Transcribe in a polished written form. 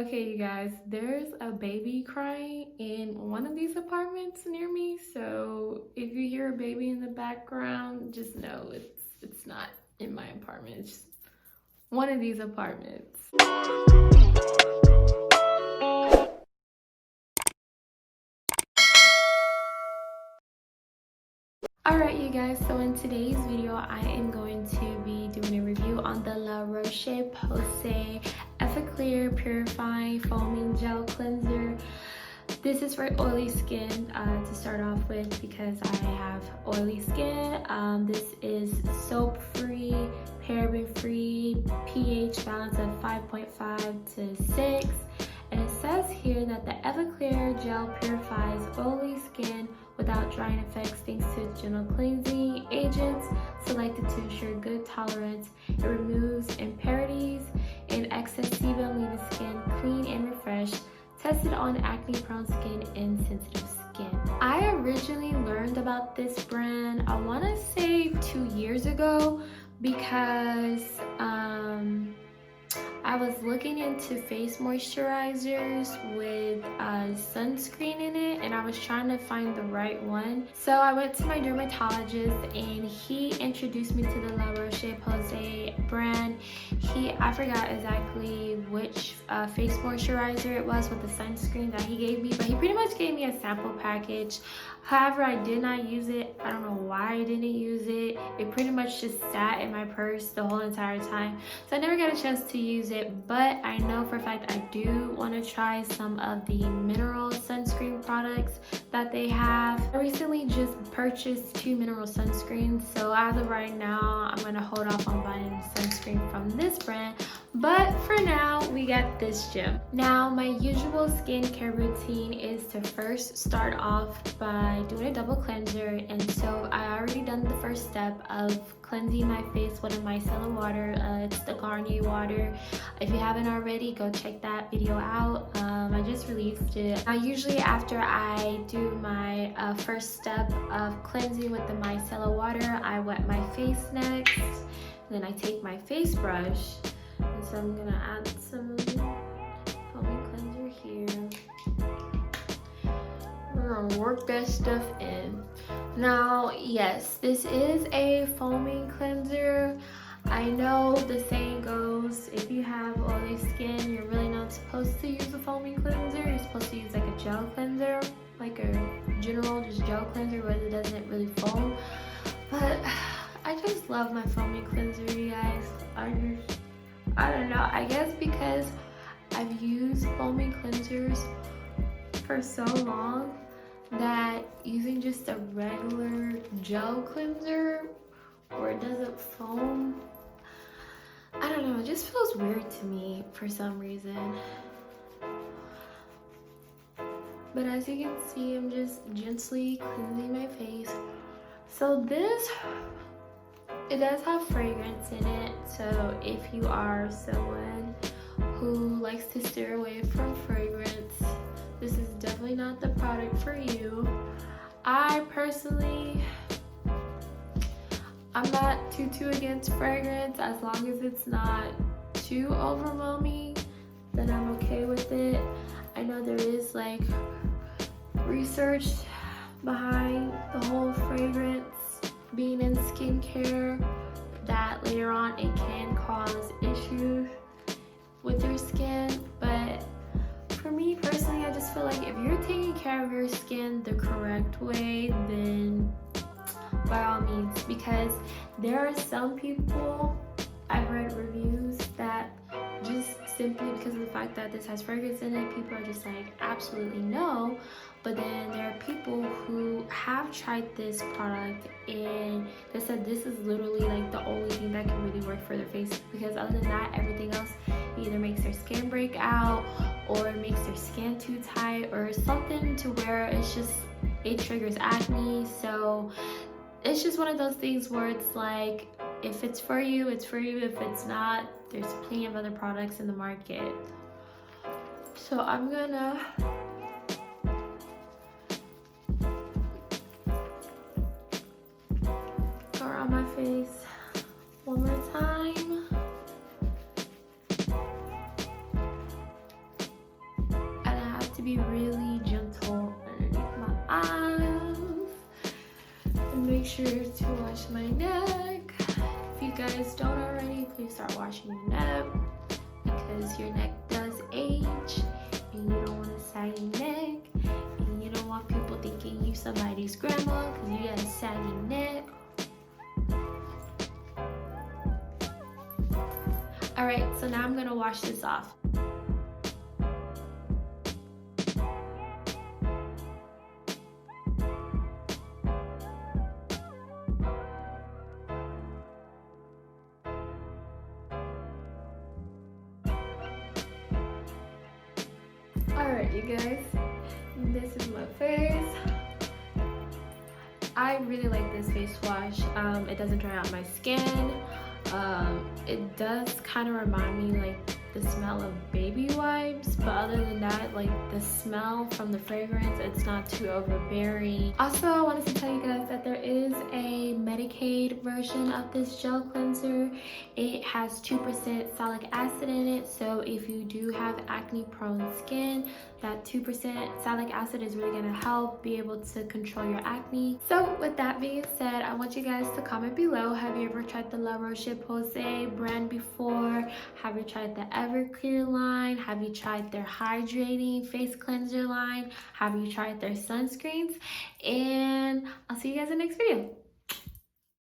Okay, you guys, there's a baby crying in one of these apartments near me. So if you hear a baby in the background, just know it's not in my apartment. It's just one of these apartments. Alright you guys, so in today's video I am going to be doing a review on the La-Roche Posay Effaclar Purifying Foaming Gel Cleanser. This is for oily skin to start off with because I have oily skin. This is soap-free, paraben-free, pH balance of 5.5 to 6. And it says here that the Effaclar gel purifies oily skin without drying effects thanks to its gentle cleansing agents selected to ensure good tolerance. It removes impurities and excess sebum, leaving skin clean and refreshed. Tested on acne-prone skin and sensitive skin. I originally learned about this brand, I want to say 2 years ago, because I was looking into face moisturizers with sunscreen in it, and I was trying to find the right one. So I went to my dermatologist and he introduced me to the La-Roche Posay brand. I forgot exactly which face moisturizer it was with the sunscreen that he gave me, but he pretty much gave me a sample package. However, I did not use it. I don't know why I didn't use it. It pretty much just sat in my purse the whole entire time. So I never got a chance to use it, but I know for a fact I do want to try some of the mineral sunscreen products that they have. I recently just purchased 2 mineral sunscreens, so as of right now, I'm going to hold off on buying sunscreen from this brand. But for now, we got this gem. Now, my usual skincare routine is to first start off by doing a double cleanser, and so I already done the first step of cleansing my face with a micellar water. It's the Garnier water. If you haven't already, go check that video out. I just released it. Usually after I do my first step of cleansing with the micellar water, I wet my face next. Then I take my face brush, and so I'm gonna add some foaming cleanser here. We're gonna work that stuff in. Now, yes, this is a foaming cleanser. I know the saying goes, if you have oily skin, you're really not supposed to use a foaming cleanser. You're supposed to use like a gel cleanser, like a general just gel cleanser where it doesn't really foam. But I just love my foaming cleanser, you guys. I don't know, I guess because I've used foaming cleansers for so long that using just a regular gel cleanser where it doesn't foam, I don't know, it just feels weird to me for some reason. But as you can see, I'm just gently cleansing my face. So this, it does have fragrance in it, so if you are someone who likes to steer away from fragrance, this is definitely not the product for you. I personally, I'm not too against fragrance as long as it's not too overwhelming, then I'm okay with it. I know there is like research behind the whole fragrance being in skincare, that later on it can cause issues with your skin. But for me personally, I just feel like if you're taking care of your skin the correct way, then by all means, because there are some people, I've read reviews that just simply because of the fact that this has fragrance in it, people are just like, absolutely no. But then there are people who have tried this product and they said this is literally like the only thing that can really work for their face, because other than that, everything else either makes their skin break out or it makes their skin too tight or something to where it's just, it triggers acne. So it's just one of those things where it's like, if it's for you, it's for you. If it's not, there's plenty of other products in the market. So I'm gonna go around my face one more time. be really gentle underneath my eyes. And make sure to wash my neck. If you guys don't already, please start washing your neck because your neck does age and you don't want a saggy neck. And you don't want people thinking you somebody's grandma because you got a saggy neck. Alright, so now I'm going to wash this off. Alright, you guys, this is my face. I really like this face wash. It doesn't dry out my skin. It does kind of remind me like the smell of baby wipes, but other than that, like the smell from the fragrance, it's not too overbearing. Also, I wanted to tell you guys that there is a Medicaid version of this gel cleanser. It has 2% salicylic acid in it, so if you do have acne prone skin, that 2% salicylic acid is really going to help be able to control your acne. So with that being said, I want you guys to comment below. Have you ever tried the La-Roche Posay brand before? Have you tried the Everclear line? Have you tried their hydrating face cleanser line? Have you tried their sunscreens? And I'll see you guys in the next video.